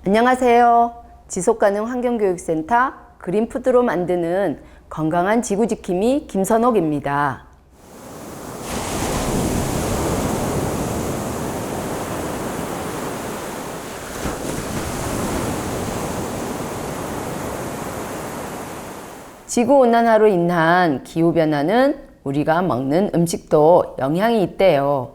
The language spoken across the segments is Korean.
안녕하세요. 지속가능 환경교육센터 그린푸드로 만드는 건강한 지구지킴이 김선옥입니다. 지구온난화로 인한 기후변화는 우리가 먹는 음식도 영향이 있대요.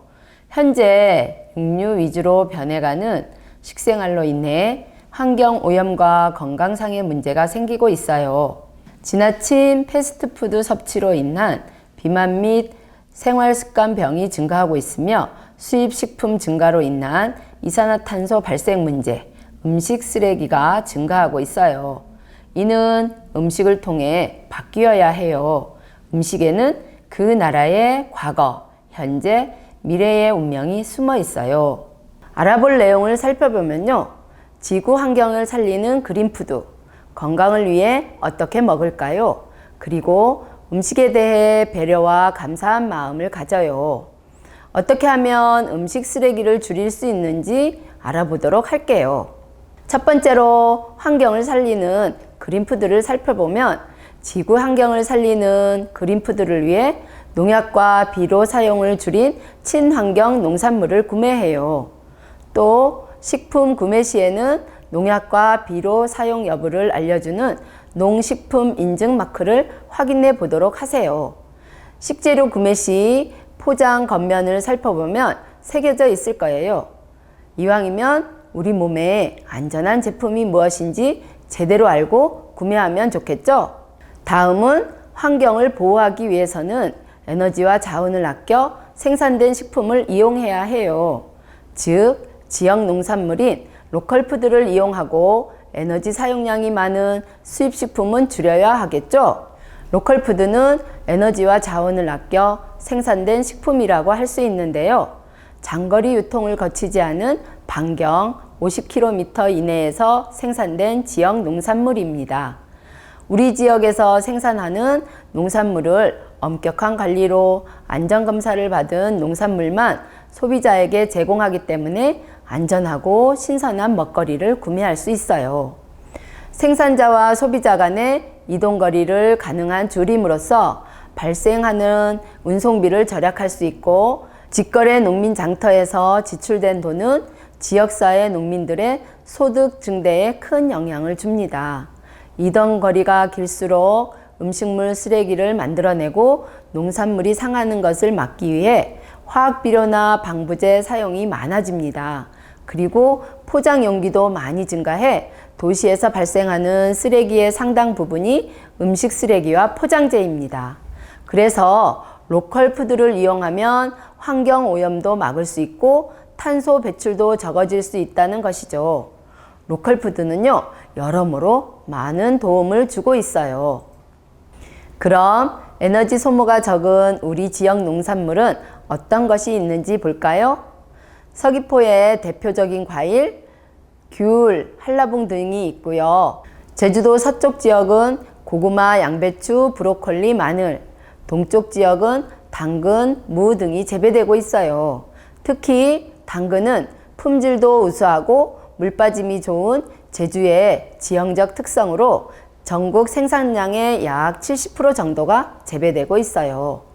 현재 육류 위주로 변해가는 식생활로 인해 환경오염과 건강상의 문제가 생기고 있어요. 지나친 패스트푸드 섭취로 인한 비만 및 생활습관병이 증가하고 있으며 수입식품 증가로 인한 이산화탄소 발생 문제, 음식 쓰레기가 증가하고 있어요. 이는 음식을 통해 바뀌어야 해요. 음식에는 그 나라의 과거, 현재, 미래의 운명이 숨어 있어요. 알아볼 내용을 살펴보면요. 지구 환경을 살리는 그린푸드, 건강을 위해 어떻게 먹을까요? 그리고 음식에 대해 배려와 감사한 마음을 가져요. 어떻게 하면 음식 쓰레기를 줄일 수 있는지 알아보도록 할게요. 첫 번째로 환경을 살리는 그린푸드를 살펴보면 지구 환경을 살리는 그린푸드를 위해 농약과 비료 사용을 줄인 친환경 농산물을 구매해요. 또 식품 구매 시에는 농약과 비료 사용 여부를 알려주는 농식품 인증 마크를 확인해 보도록 하세요. 식재료 구매 시 포장 겉면을 살펴보면 새겨져 있을 거예요. 이왕이면 우리 몸에 안전한 제품이 무엇인지 제대로 알고 구매하면 좋겠죠? 다음은 환경을 보호하기 위해서는 에너지와 자원을 아껴 생산된 식품을 이용해야 해요. 즉, 지역 농산물인 로컬푸드를 이용하고 에너지 사용량이 많은 수입식품은 줄여야 하겠죠? 로컬푸드는 에너지와 자원을 아껴 생산된 식품이라고 할 수 있는데요. 장거리 유통을 거치지 않은 반경 50km 이내에서 생산된 지역 농산물입니다. 우리 지역에서 생산하는 농산물을 엄격한 관리로 안전검사를 받은 농산물만 소비자에게 제공하기 때문에 안전하고 신선한 먹거리를 구매할 수 있어요. 생산자와 소비자 간의 이동거리를 가능한 줄임으로써 발생하는 운송비를 절약할 수 있고, 직거래 농민 장터에서 지출된 돈은 지역사회 농민들의 소득 증대에 큰 영향을 줍니다. 이동 거리가 길수록 음식물 쓰레기를 만들어내고 농산물이 상하는 것을 막기 위해 화학비료나 방부제 사용이 많아집니다. 그리고 포장 용기도 많이 증가해 도시에서 발생하는 쓰레기의 상당 부분이 음식 쓰레기와 포장재입니다. 그래서 로컬 푸드를 이용하면 환경 오염도 막을 수 있고 탄소 배출도 적어질 수 있다는 것이죠. 로컬 푸드는요, 여러모로 많은 도움을 주고 있어요. 그럼 에너지 소모가 적은 우리 지역 농산물은 어떤 것이 있는지 볼까요? 서귀포의 대표적인 과일, 귤, 한라봉 등이 있고요. 제주도 서쪽 지역은 고구마, 양배추, 브로콜리, 마늘, 동쪽 지역은 당근, 무 등이 재배되고 있어요. 특히 당근은 품질도 우수하고 물빠짐이 좋은 제주의 지형적 특성으로 전국 생산량의 약 70% 정도가 재배되고 있어요.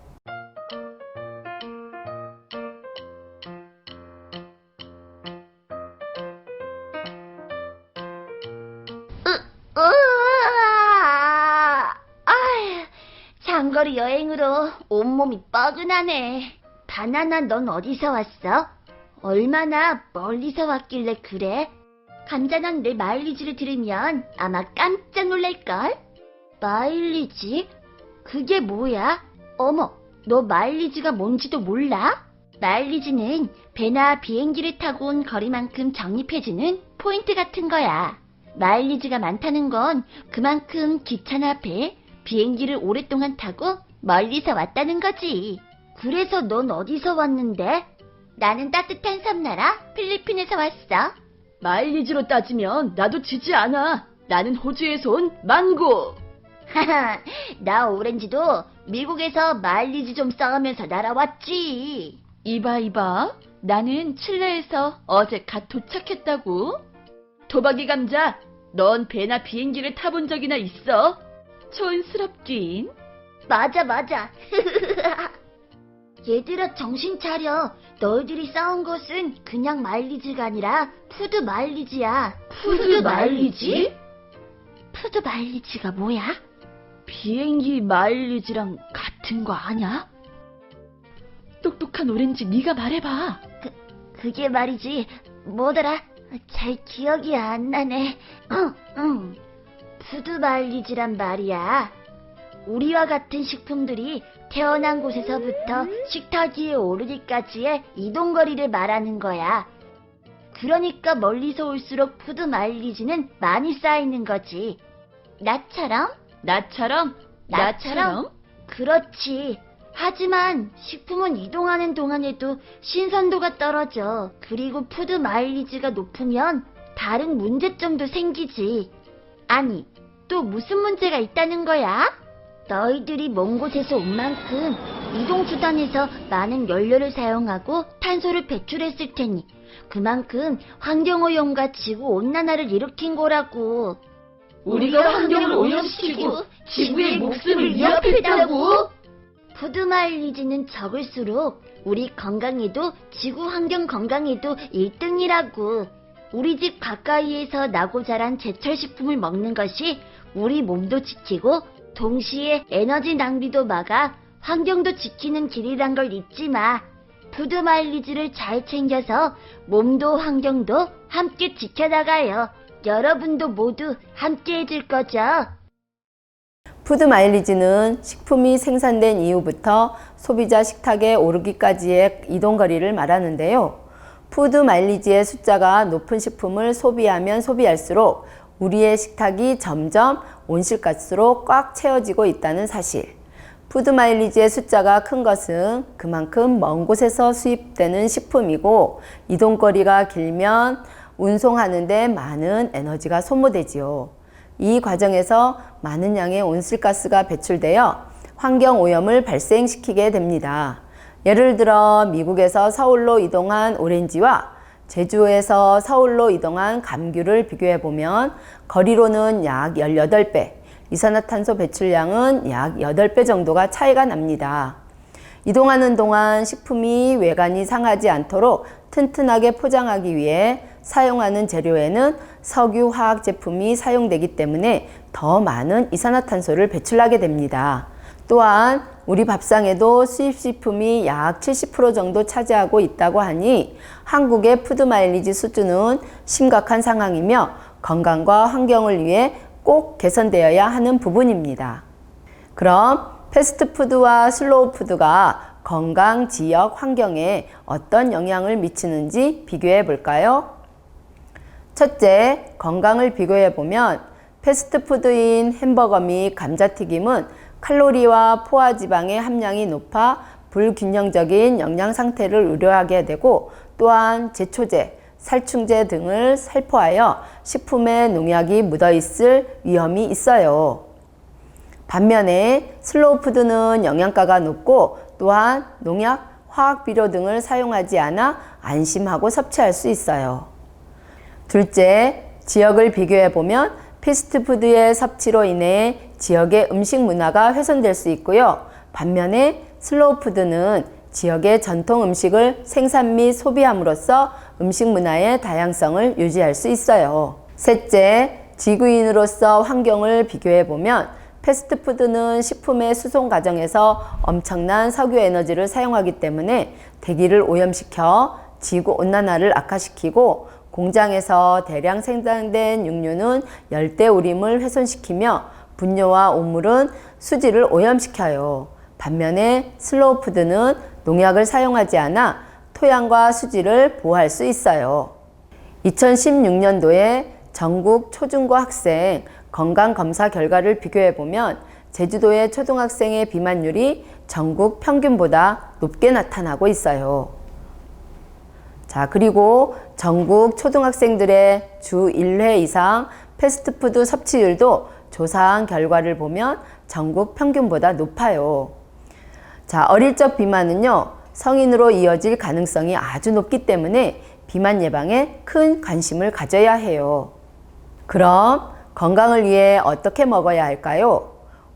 장거리 여행으로 온몸이 뻐근하네. 바나나, 넌 어디서 왔어? 얼마나 멀리서 왔길래 그래? 감자는 내 마일리지를 들으면 아마 깜짝 놀랄걸? 마일리지? 그게 뭐야? 어머, 너 마일리지가 뭔지도 몰라? 마일리지는 배나 비행기를 타고 온 거리만큼 적립해주는 포인트 같은 거야. 마일리지가 많다는 건 그만큼 기차나 배, 비행기를 오랫동안 타고 멀리서 왔다는 거지. 그래서 넌 어디서 왔는데? 나는 따뜻한 섬나라 필리핀에서 왔어. 마일리지로 따지면 나도 지지 않아. 나는 호주에서 온 망고. 하하, 나 오렌지도 미국에서 마일리지 좀 쌓으면서 날아왔지. 이봐. 나는 칠레에서 어제 갓 도착했다고. 토박이 감자, 넌 배나 비행기를 타본 적이나 있어? 촌스럽긴. 맞아. 얘들아, 정신 차려. 너희들이 싸운 것은 그냥 마일리지가 아니라 푸드 마일리지야. 푸드 마일리지? 푸드 마일리지가 뭐야? 비행기 마일리지랑 같은 거 아냐? 똑똑한 오렌지, 네가 말해봐. 그게 말이지. 뭐더라? 잘 기억이 안 나네. 응. 푸드 마일리지란 말이야. 우리와 같은 식품들이 태어난 곳에서부터 식탁 위에 오르기까지의 이동거리를 말하는 거야. 그러니까 멀리서 올수록 푸드 마일리지는 많이 쌓이는 거지. 나처럼? 나처럼? 그렇지. 하지만 식품은 이동하는 동안에도 신선도가 떨어져. 그리고 푸드 마일리지가 높으면 다른 문제점도 생기지. 아니, 또 무슨 문제가 있다는 거야? 너희들이 먼 곳에서 온 만큼 이동수단에서 많은 연료를 사용하고 탄소를 배출했을 테니 그만큼 환경오염과 지구온난화를 일으킨 거라고. 우리가 환경을 오염시키고 지구의 목숨을 위협했다고? 푸드 마일리지는 적을수록 우리 건강에도 지구 환경 건강에도 1등이라고. 우리 집 가까이에서 나고 자란 제철 식품을 먹는 것이 우리 몸도 지키고 동시에 에너지 낭비도 막아 환경도 지키는 길이란 걸 잊지 마. 푸드 마일리지를 잘 챙겨서 몸도 환경도 함께 지켜나가요. 여러분도 모두 함께 해줄 거죠? 푸드 마일리지는 식품이 생산된 이후부터 소비자 식탁에 오르기까지의 이동거리를 말하는데요. 푸드 마일리지의 숫자가 높은 식품을 소비하면 소비할수록 우리의 식탁이 점점 온실가스로 꽉 채워지고 있다는 사실. 푸드 마일리지의 숫자가 큰 것은 그만큼 먼 곳에서 수입되는 식품이고 이동거리가 길면 운송하는 데 많은 에너지가 소모되지요. 이 과정에서 많은 양의 온실가스가 배출되어 환경오염을 발생시키게 됩니다. 예를 들어 미국에서 서울로 이동한 오렌지와 제주에서 서울로 이동한 감귤을 비교해보면 거리로는 약 18배, 이산화탄소 배출량은 약 8배 정도가 차이가 납니다. 이동하는 동안 식품이 외관이 상하지 않도록 튼튼하게 포장하기 위해 사용하는 재료에는 석유 화학 제품이 사용되기 때문에 더 많은 이산화탄소를 배출하게 됩니다. 또한 우리 밥상에도 수입식품이 약 70% 정도 차지하고 있다고 하니 한국의 푸드 마일리지 수준은 심각한 상황이며 건강과 환경을 위해 꼭 개선되어야 하는 부분입니다. 그럼 패스트푸드와 슬로우푸드가 건강, 지역, 환경에 어떤 영향을 미치는지 비교해 볼까요? 첫째, 건강을 비교해 보면 패스트푸드인 햄버거 및 감자튀김은 칼로리와 포화지방의 함량이 높아 불균형적인 영양 상태를 우려하게 되고 또한 제초제, 살충제 등을 살포하여 식품에 농약이 묻어 있을 위험이 있어요. 반면에 슬로우푸드는 영양가가 높고 또한 농약, 화학비료 등을 사용하지 않아 안심하고 섭취할 수 있어요. 둘째, 지역을 비교해 보면 패스트푸드의 섭취로 인해 지역의 음식 문화가 훼손될 수 있고요. 반면에 슬로우푸드는 지역의 전통 음식을 생산 및 소비함으로써 음식 문화의 다양성을 유지할 수 있어요. 셋째, 지구인으로서 환경을 비교해 보면 패스트푸드는 식품의 수송 과정에서 엄청난 석유 에너지를 사용하기 때문에 대기를 오염시켜 지구온난화를 악화시키고 공장에서 대량 생산된 육류는 열대우림을 훼손시키며 분뇨와 오물은 수질을 오염시켜요. 반면에 슬로우푸드는 농약을 사용하지 않아 토양과 수질을 보호할 수 있어요. 2016년도에 전국 초중고 학생 건강검사 결과를 비교해보면 제주도의 초등학생의 비만율이 전국 평균보다 높게 나타나고 있어요. 자, 그리고 전국 초등학생들의 주 1회 이상 패스트푸드 섭취율도 조사한 결과를 보면 전국 평균보다 높아요. 자, 어릴 적 비만은요, 성인으로 이어질 가능성이 아주 높기 때문에 비만 예방에 큰 관심을 가져야 해요. 그럼 건강을 위해 어떻게 먹어야 할까요?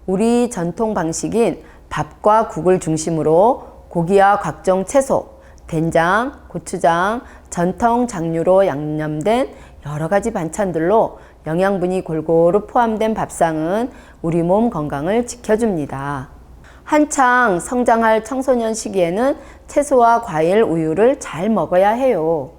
우리 전통 방식인 밥과 국을 중심으로 고기와 각종 채소, 된장, 고추장, 전통 장류로 양념된 여러 가지 반찬들로 영양분이 골고루 포함된 밥상은 우리 몸 건강을 지켜줍니다. 한창 성장할 청소년 시기에는 채소와 과일, 우유를 잘 먹어야 해요.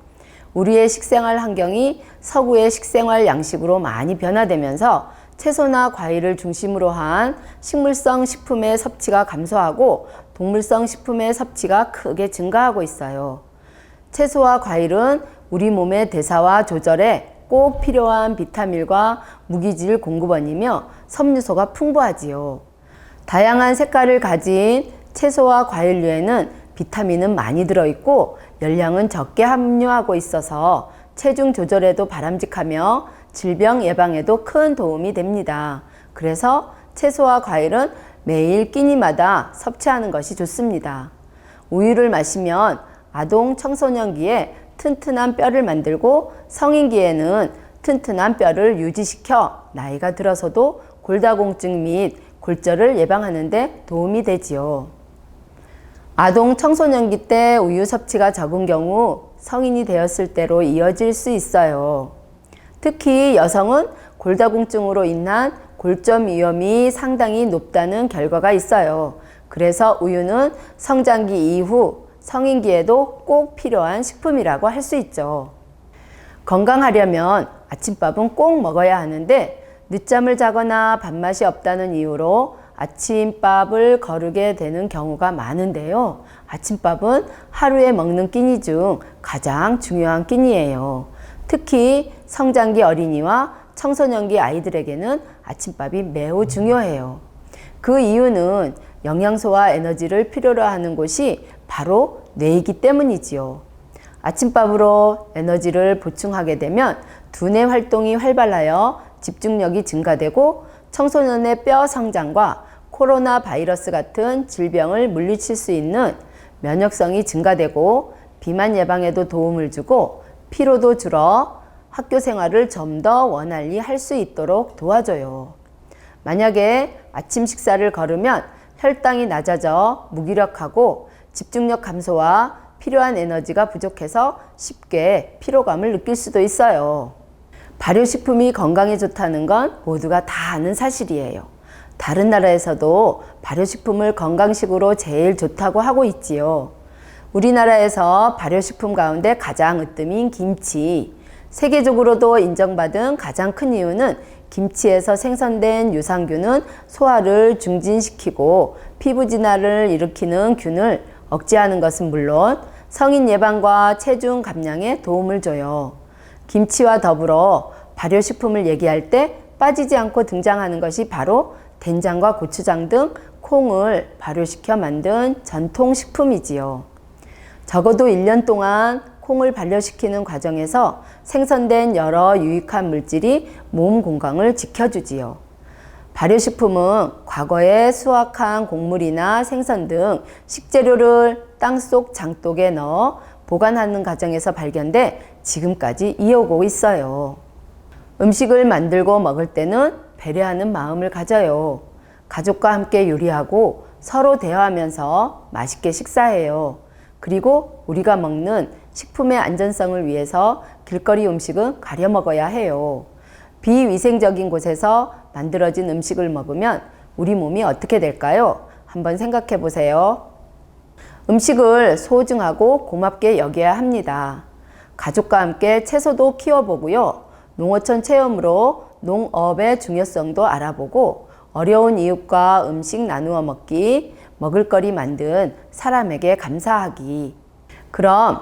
우리의 식생활 환경이 서구의 식생활 양식으로 많이 변화되면서 채소나 과일을 중심으로 한 식물성 식품의 섭취가 감소하고 동물성 식품의 섭취가 크게 증가하고 있어요. 채소와 과일은 우리 몸의 대사와 조절에 꼭 필요한 비타민과 무기질 공급원이며 섬유소가 풍부하지요. 다양한 색깔을 가진 채소와 과일류에는 비타민은 많이 들어있고 열량은 적게 함유하고 있어서 체중 조절에도 바람직하며 질병 예방에도 큰 도움이 됩니다. 그래서 채소와 과일은 매일 끼니마다 섭취하는 것이 좋습니다. 우유를 마시면 아동 청소년기에 튼튼한 뼈를 만들고 성인기에는 튼튼한 뼈를 유지시켜 나이가 들어서도 골다공증 및 골절을 예방하는 데 도움이 되지요. 아동 청소년기 때 우유 섭취가 적은 경우 성인이 되었을 때로 이어질 수 있어요. 특히 여성은 골다공증으로 인한 골절 위험이 상당히 높다는 결과가 있어요. 그래서 우유는 성장기 이후 성인기에도 꼭 필요한 식품이라고 할 수 있죠. 건강하려면 아침밥은 꼭 먹어야 하는데 늦잠을 자거나 밥맛이 없다는 이유로 아침밥을 거르게 되는 경우가 많은데요. 아침밥은 하루에 먹는 끼니 중 가장 중요한 끼니예요. 특히 성장기 어린이와 청소년기 아이들에게는 아침밥이 매우 중요해요. 그 이유는 영양소와 에너지를 필요로 하는 곳이 바로 뇌이기 때문이지요. 아침밥으로 에너지를 보충하게 되면 두뇌 활동이 활발하여 집중력이 증가되고 청소년의 뼈 성장과 코로나 바이러스 같은 질병을 물리칠 수 있는 면역성이 증가되고 비만 예방에도 도움을 주고 피로도 줄어 학교 생활을 좀 더 원활히 할 수 있도록 도와줘요. 만약에 아침 식사를 거르면 혈당이 낮아져 무기력하고 집중력 감소와 필요한 에너지가 부족해서 쉽게 피로감을 느낄 수도 있어요. 발효식품이 건강에 좋다는 건 모두가 다 아는 사실이에요. 다른 나라에서도 발효식품을 건강식으로 제일 좋다고 하고 있지요. 우리나라에서 발효식품 가운데 가장 으뜸인 김치. 세계적으로도 인정받은 가장 큰 이유는 김치에서 생성된 유산균은 소화를 중진시키고 피부 진화를 일으키는 균을 억제하는 것은 물론 성인 예방과 체중 감량에 도움을 줘요. 김치와 더불어 발효식품을 얘기할 때 빠지지 않고 등장하는 것이 바로 된장과 고추장 등 콩을 발효시켜 만든 전통식품이지요. 적어도 1년 동안 콩을 발효시키는 과정에서 생성된 여러 유익한 물질이 몸 건강을 지켜주지요. 발효식품은 과거에 수확한 곡물이나 생선 등 식재료를 땅속 장독에 넣어 보관하는 과정에서 발견돼 지금까지 이어오고 있어요. 음식을 만들고 먹을 때는 배려하는 마음을 가져요. 가족과 함께 요리하고 서로 대화하면서 맛있게 식사해요. 그리고 우리가 먹는 식품의 안전성을 위해서 길거리 음식은 가려 먹어야 해요. 비위생적인 곳에서 만들어진 음식을 먹으면 우리 몸이 어떻게 될까요? 한번 생각해 보세요. 음식을 소중하고 고맙게 여겨야 합니다. 가족과 함께 채소도 키워보고요. 농어촌 체험으로 농업의 중요성도 알아보고 어려운 이웃과 음식 나누어 먹기, 먹을거리 만든 사람에게 감사하기. 그럼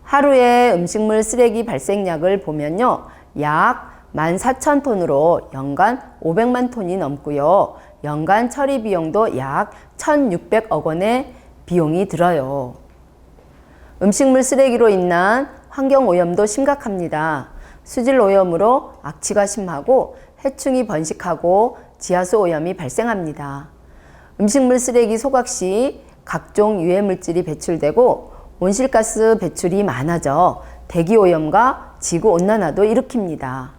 하루에 음식물 쓰레기 발생량을 보면요. 약 14,000톤으로 연간 500만 톤이 넘고요. 연간 처리 비용도 약 1,600억 원의 비용이 들어요. 음식물 쓰레기로 인한 환경오염도 심각합니다. 수질 오염으로 악취가 심하고 해충이 번식하고 지하수 오염이 발생합니다. 음식물 쓰레기 소각 시 각종 유해물질이 배출되고 온실가스 배출이 많아져 대기오염과 지구온난화도 일으킵니다.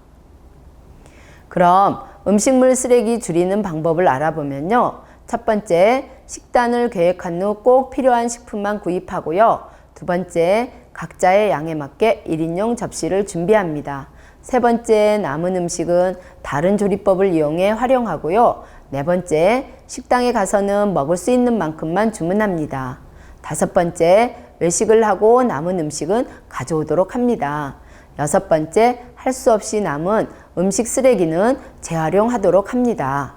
그럼 음식물 쓰레기 줄이는 방법을 알아보면요. 첫 번째, 식단을 계획한 후 꼭 필요한 식품만 구입하고요. 두 번째, 각자의 양에 맞게 1인용 접시를 준비합니다. 세 번째, 남은 음식은 다른 조리법을 이용해 활용하고요. 네 번째, 식당에 가서는 먹을 수 있는 만큼만 주문합니다. 다섯 번째, 외식을 하고 남은 음식은 가져오도록 합니다. 여섯 번째, 할 수 없이 남은 음식 쓰레기는 재활용하도록 합니다.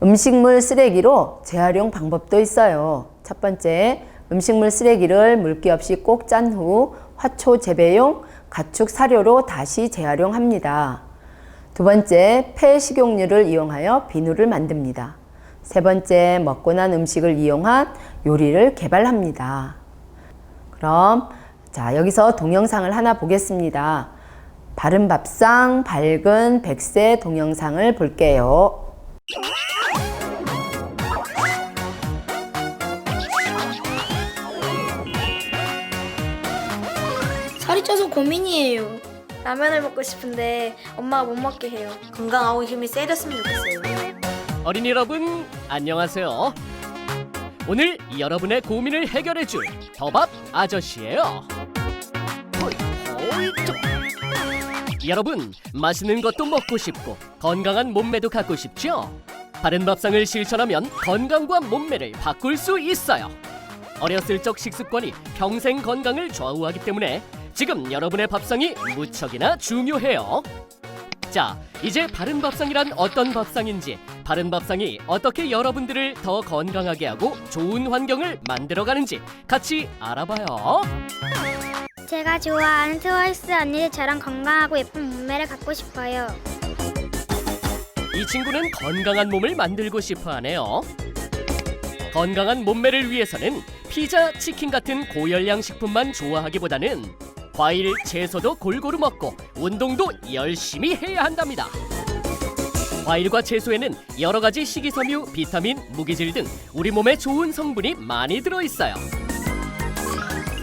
음식물 쓰레기로 재활용 방법도 있어요. 첫 번째, 음식물 쓰레기를 물기 없이 꼭 짠 후 화초 재배용 가축 사료로 다시 재활용합니다. 두 번째, 폐 식용유를 이용하여 비누를 만듭니다. 세 번째, 먹고 난 음식을 이용한 요리를 개발합니다. 그럼 여기서 동영상을 하나 보겠습니다. 바른 밥상 밝은 백세 동영상을 볼게요. 살이 쪄서 고민이에요. 라면을 먹고 싶은데 엄마가 못 먹게 해요. 건강하고 힘이 세졌으면 좋겠어요. 어린이 여러분, 안녕하세요. 오늘 여러분의 고민을 해결해줄 더밥 아저씨예요. 여러분, 맛있는 것도 먹고 싶고 건강한 몸매도 갖고 싶죠? 바른 밥상을 실천하면 건강과 몸매를 바꿀 수 있어요. 어렸을 적 식습관이 평생 건강을 좌우하기 때문에 지금 여러분의 밥상이 무척이나 중요해요. 자, 이제 바른 밥상이란 어떤 밥상인지, 바른 밥상이 어떻게 여러분들을 더 건강하게 하고 좋은 환경을 만들어가는지 같이 알아봐요. 제가 좋아하는 트와이스 언니들처럼 건강하고 예쁜 몸매를 갖고 싶어요. 이 친구는 건강한 몸을 만들고 싶어 하네요. 건강한 몸매를 위해서는 피자, 치킨 같은 고열량 식품만 좋아하기보다는 과일, 채소도 골고루 먹고 운동도 열심히 해야 한답니다. 과일과 채소에는 여러 가지 식이섬유, 비타민, 무기질 등 우리 몸에 좋은 성분이 많이 들어있어요.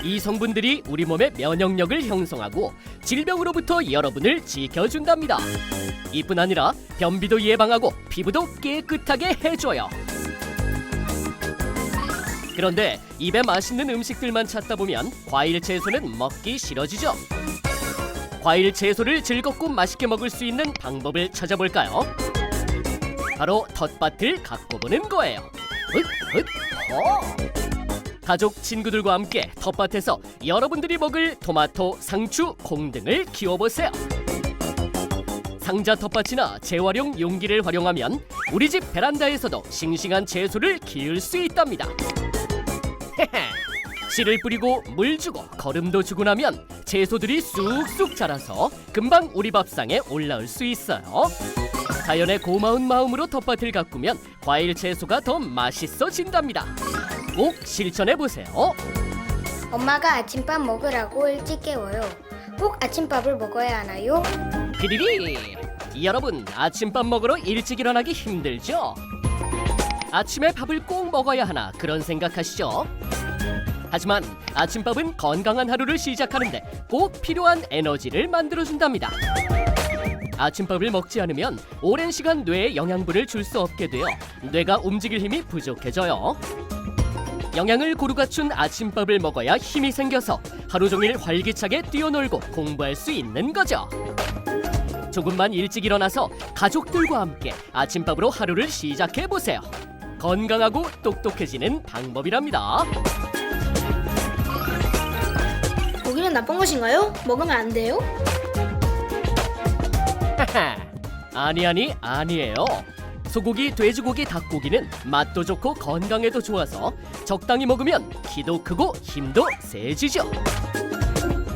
이 성분들이 우리 몸의 면역력을 형성하고 질병으로부터 여러분을 지켜준답니다. 이뿐 아니라 변비도 예방하고 피부도 깨끗하게 해줘요. 그런데 입에 맛있는 음식들만 찾다 보면 과일, 채소는 먹기 싫어지죠. 과일, 채소를 즐겁고 맛있게 먹을 수 있는 방법을 찾아볼까요? 바로 텃밭을 갖고 보는 거예요. 가족, 친구들과 함께 텃밭에서 여러분들이 먹을 토마토, 상추, 콩 등을 키워보세요. 상자 텃밭이나 재활용 용기를 활용하면 우리 집 베란다에서도 싱싱한 채소를 키울 수 있답니다. 씨를 뿌리고 물 주고 거름도 주고 나면 채소들이 쑥쑥 자라서 금방 우리 밥상에 올라올 수 있어요. 자연의 고마운 마음으로 텃밭을 가꾸면 과일, 채소가 더 맛있어진답니다. 꼭 실천해보세요. 엄마가 아침밥 먹으라고 일찍 깨워요. 꼭 아침밥을 먹어야 하나요? 피리리! 여러분, 아침밥 먹으러 일찍 일어나기 힘들죠? 아침에 밥을 꼭 먹어야 하나 그런 생각하시죠? 하지만 아침밥은 건강한 하루를 시작하는데 꼭 필요한 에너지를 만들어준답니다. 아침밥을 먹지 않으면 오랜 시간 뇌에 영양분을 줄 수 없게 되어 뇌가 움직일 힘이 부족해져요. 영양을 고루 갖춘 아침밥을 먹어야 힘이 생겨서 하루 종일 활기차게 뛰어놀고 공부할 수 있는 거죠. 조금만 일찍 일어나서 가족들과 함께 아침밥으로 하루를 시작해보세요. 건강하고 똑똑해지는 방법이랍니다. 고기는 나쁜 것인가요? 먹으면 안 돼요? 아니에요. 소고기, 돼지고기, 닭고기는 맛도 좋고 건강에도 좋아서 적당히 먹으면 키도 크고 힘도 세지죠.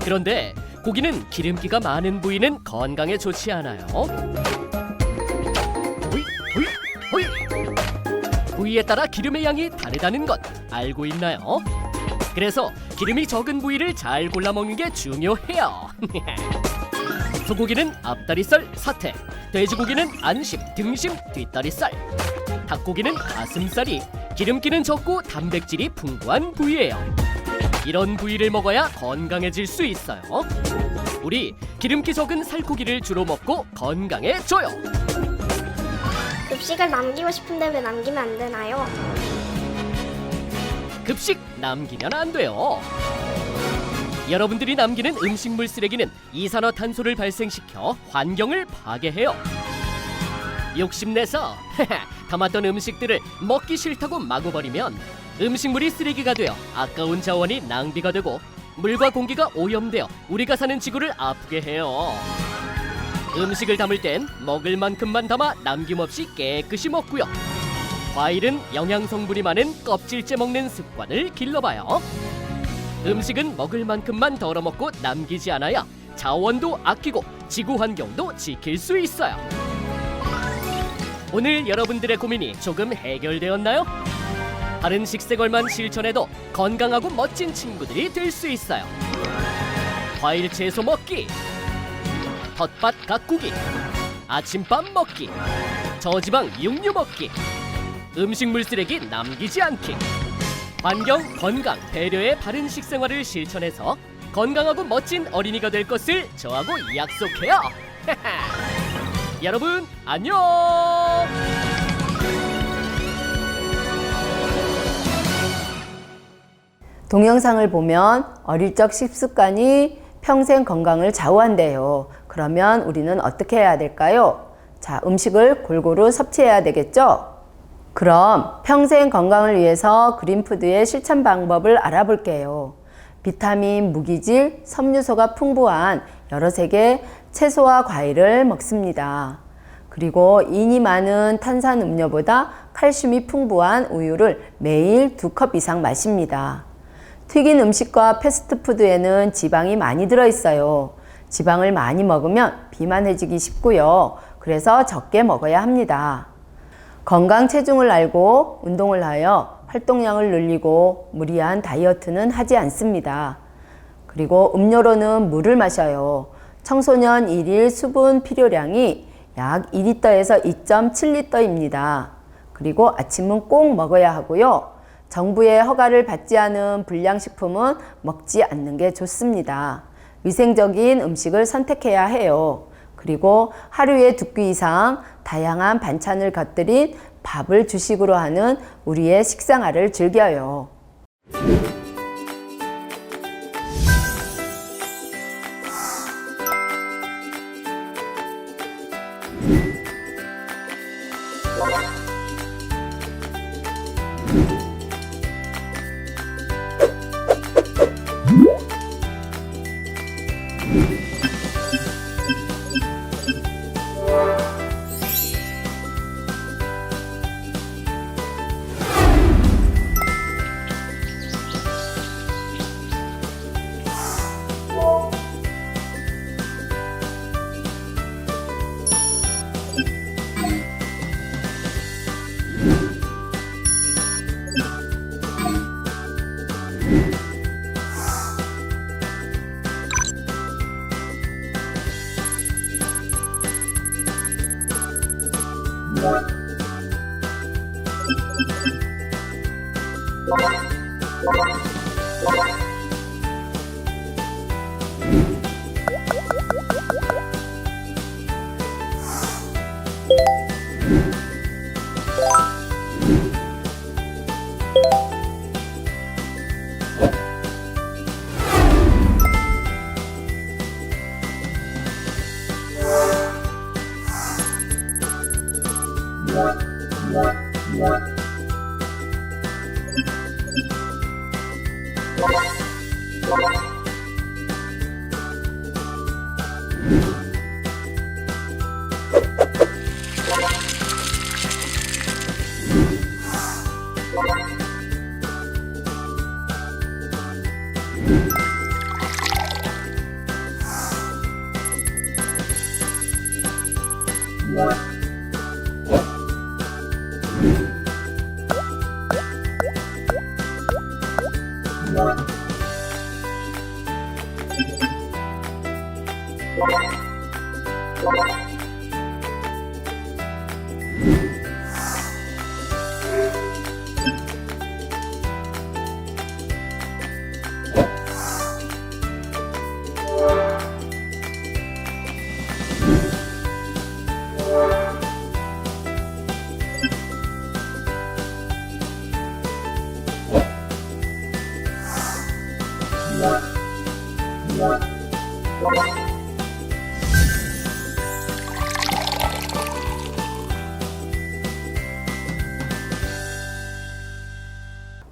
그런데 고기는 기름기가 많은 부위는 건강에 좋지 않아요. 부위에 따라 기름의 양이 다르다는 것 알고 있나요? 그래서 기름이 적은 부위를 잘 골라 먹는 게 중요해요. 소고기는 앞다리살, 사태, 돼지고기는 안심, 등심, 뒷다리살, 닭고기는 가슴살이 기름기는 적고 단백질이 풍부한 부위예요. 이런 부위를 먹어야 건강해질 수 있어요. 우리 기름기 적은 살코기를 주로 먹고 건강해져요. 급식을 남기고 싶은데 왜 남기면 안 되나요? 급식 남기면 안 돼요. 여러분들이 남기는 음식물 쓰레기는 이산화탄소를 발생시켜 환경을 파괴해요. 욕심내서 담았던 음식들을 먹기 싫다고 마구 버리면 음식물이 쓰레기가 되어 아까운 자원이 낭비가 되고 물과 공기가 오염되어 우리가 사는 지구를 아프게 해요. 음식을 담을 땐 먹을 만큼만 담아 남김없이 깨끗이 먹고요. 과일은 영양 성분이 많은 껍질째 먹는 습관을 길러봐요. 음식은 먹을 만큼만 덜어 먹고 남기지 않아야 자원도 아끼고 지구 환경도 지킬 수 있어요. 오늘 여러분들의 고민이 조금 해결되었나요? 바른 식생활만 실천해도 건강하고 멋진 친구들이 될 수 있어요. 과일 채소 먹기, 텃밭 가꾸기, 아침밥 먹기, 저지방 육류 먹기, 음식물 쓰레기 남기지 않기, 환경, 건강, 배려의 바른 식생활을 실천해서 건강하고 멋진 어린이가 될 것을 저하고 약속해요. 여러분 안녕. 동영상을 보면 어릴 적 식습관이 평생 건강을 좌우한대요. 그러면 우리는 어떻게 해야 될까요? 자, 음식을 골고루 섭취해야 되겠죠? 그럼 평생 건강을 위해서 그린푸드의 실천 방법을 알아볼게요. 비타민, 무기질, 섬유소가 풍부한 여러 색의 채소와 과일을 먹습니다. 그리고 인이 많은 탄산음료보다 칼슘이 풍부한 우유를 매일 2컵 이상 마십니다. 튀긴 음식과 패스트푸드에는 지방이 많이 들어있어요. 지방을 많이 먹으면 비만해지기 쉽고요. 그래서 적게 먹어야 합니다. 건강 체중을 알고 운동을 하여 활동량을 늘리고 무리한 다이어트는 하지 않습니다. 그리고 음료로는 물을 마셔요. 청소년 1일 수분 필요량이 약 2리터에서 2.7리터입니다. 그리고 아침은 꼭 먹어야 하고요. 정부의 허가를 받지 않은 불량식품은 먹지 않는 게 좋습니다. 위생적인 음식을 선택해야 해요. 그리고 하루에 2끼 이상 다양한 반찬을 곁들인 밥을 주식으로 하는 우리의 식생활을 즐겨요.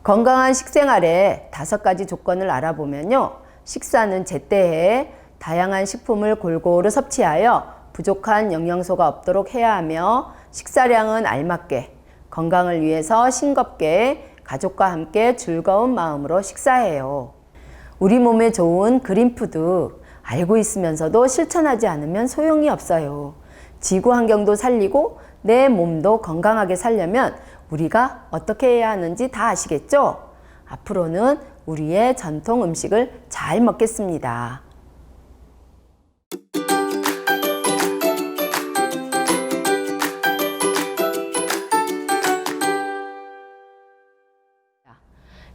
건강한 식생활의 5가지 조건을 알아보면요. 식사는 제때에 다양한 식품을 골고루 섭취하여 부족한 영양소가 없도록 해야 하며 식사량은 알맞게 건강을 위해서 싱겁게 가족과 함께 즐거운 마음으로 식사해요. 우리 몸에 좋은 그린푸드 알고 있으면서도 실천하지 않으면 소용이 없어요. 지구 환경도 살리고 내 몸도 건강하게 살려면 우리가 어떻게 해야 하는지 다 아시겠죠? 앞으로는 우리의 전통 음식을 잘 먹겠습니다.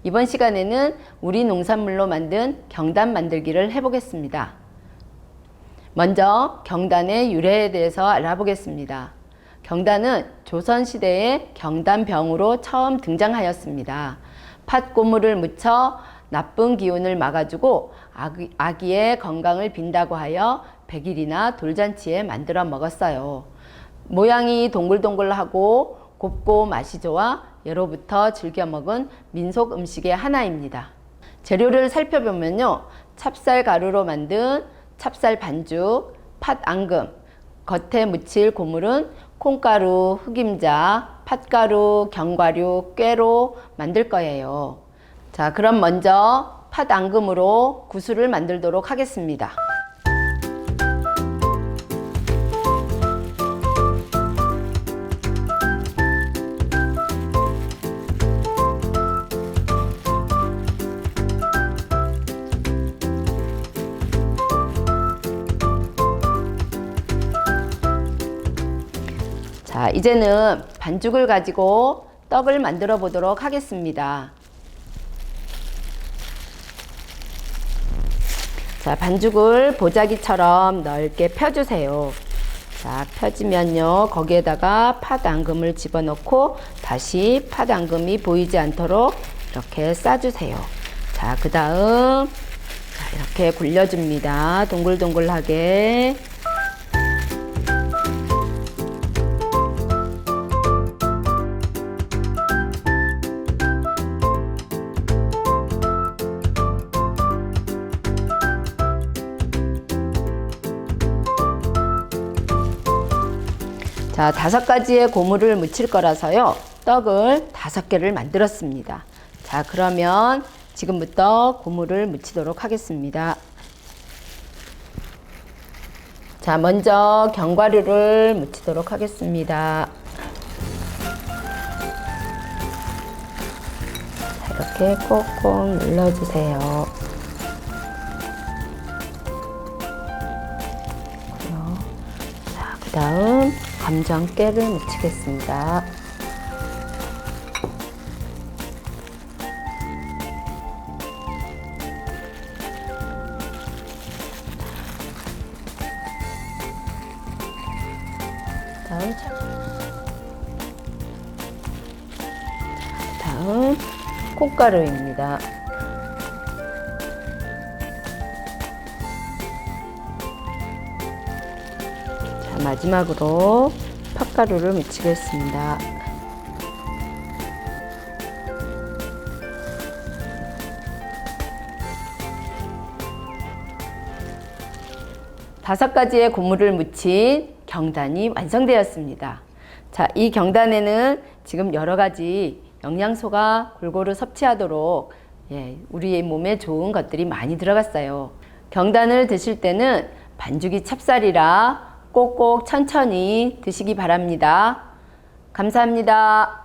이번 시간에는 우리 농산물로 만든 경단 만들기를 해보겠습니다. 먼저 경단의 유래에 대해서 알아보겠습니다. 경단은 조선시대에 경단병으로 처음 등장하였습니다. 팥고물을 묻혀 나쁜 기운을 막아주고 아기의 건강을 빈다고 하여 백일이나 돌잔치에 만들어 먹었어요. 모양이 동글동글하고 곱고 맛이 좋아 예로부터 즐겨 먹은 민속 음식의 하나입니다. 재료를 살펴보면요. 찹쌀 가루로 만든 찹쌀 반죽, 팥 앙금, 겉에 묻힐 고물은 콩가루, 흑임자, 팥가루, 견과류, 꾀로 만들 거예요. 자, 그럼 먼저 팥 앙금으로 구슬을 만들도록 하겠습니다. 자, 이제는 반죽을 가지고 떡을 만들어 보도록 하겠습니다. 자, 반죽을 보자기처럼 넓게 펴주세요. 자, 펴지면요, 거기에다가 팥 앙금을 집어넣고 다시 팥 앙금이 보이지 않도록 이렇게 싸주세요. 자, 그 다음 이렇게 굴려줍니다. 동글동글하게. 자, 5가지의 고물을 묻힐 거라서요. 떡을 5개를 만들었습니다. 자, 그러면 지금부터 고물을 묻히도록 하겠습니다. 자, 먼저 견과류를 묻히도록 하겠습니다. 자, 이렇게 콕콕 눌러주세요. 자, 그 다음 감정깨를 묻히겠습니다. 다음 콩가루입니다. 자, 마지막으로 팥가루를 묻히겠습니다. 다섯 가지의 고물을 묻힌 경단이 완성되었습니다. 자, 이 경단에는 지금 여러 가지 영양소가 골고루 섭취하도록 우리의 몸에 좋은 것들이 많이 들어갔어요. 경단을 드실 때는 반죽이 찹쌀이라 꼭꼭 천천히 드시기 바랍니다. 감사합니다.